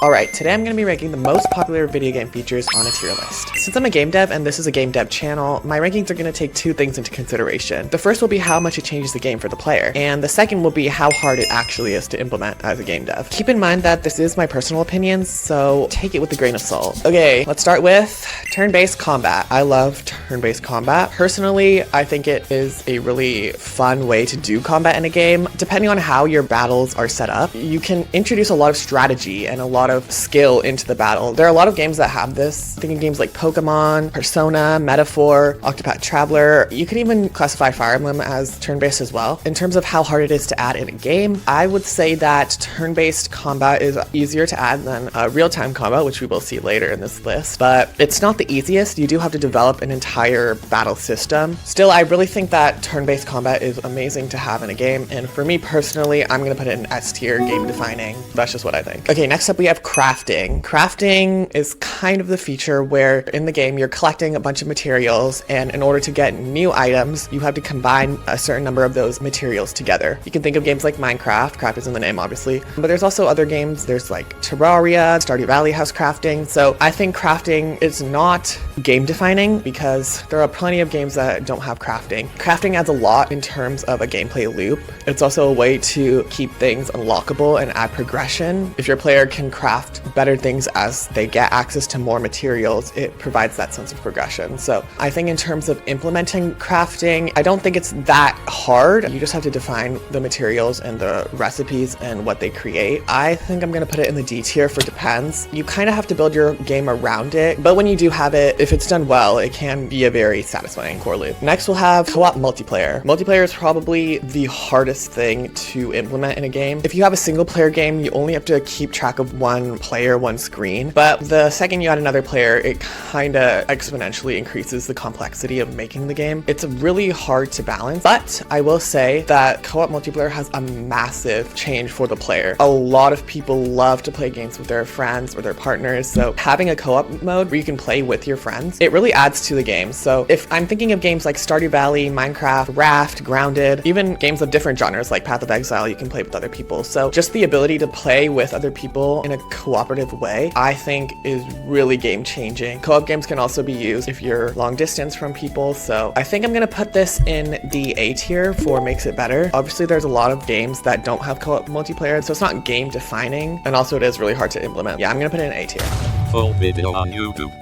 Alright, today I'm going to be ranking the most popular video game features on a tier list. Since I'm a game dev and this is a game dev channel, my rankings are going to take two things into consideration. The first will be how much it changes the game for the player, and the second will be how hard it actually is to implement as a game dev. Keep in mind that this is my personal opinion, so take it with a grain of salt. Okay, let's start with turn-based combat. I love turn-based combat. Personally, I think it is a really fun way to do combat in a game. Depending on how your battles are set up, you can introduce a lot of strategy and a lot of skill into the battle. There are a lot of games that have this. Think of games like Pokemon, Persona, Metaphor, Octopath Traveler. You could even classify Fire Emblem as turn-based as well. In terms of how hard it is to add in a game, I would say that turn-based combat is easier to add than real-time combat, which we will see later in this list, but it's not the easiest. You do have to develop an entire battle system. Still, I really think that turn-based combat is amazing to have in a game, and for me personally, I'm going to put it in S tier, game defining. That's just what I think. Okay, next up we have crafting. Crafting is kind of the feature where in the game you're collecting a bunch of materials, and in order to get new items, you have to combine a certain number of those materials together. You can think of games like Minecraft. Craft is in the name, obviously, but there's also other games. There's like Terraria, Stardew Valley has crafting. So I think crafting is not game defining because there are plenty of games that don't have crafting. Crafting adds a lot in terms of a gameplay loop. It's also a way to keep things unlockable and add progression. If your player can craft better things as they get access to more materials, it provides that sense of progression. So I think in terms of implementing crafting, I don't think it's that hard. You just have to define the materials and the recipes and what they create. I think I'm going to put it in the D tier for depends. You kind of have to build your game around it, but when you do have it, if it's done well, it can be a very satisfying core loop. Next we'll have co-op multiplayer. Multiplayer is probably the hardest thing to implement in a game. If you have a single player game, you only have to keep track of one player, one screen, but the second you add another player, it kind of exponentially increases the complexity of making the game. It's really hard to balance, but I will say that co-op multiplayer has a massive change for the player. A lot of people love to play games with their friends or their partners, so having a co-op mode where you can play with your friends, it really adds to the game. So if I'm thinking of games like Stardew Valley, Minecraft, Raft, Grounded, even games of different genres like Path of Exile, you can play with other people. So just the ability to play with other people in a cooperative way, I think is really game changing. Co-op games can also be used if you're long distance from people, so I think I'm gonna put this in the A tier for makes it better. Obviously there's a lot of games that don't have co-op multiplayer, so it's not game defining, and also it is really hard to implement. Yeah, I'm gonna put it in A tier. Full video on YouTube.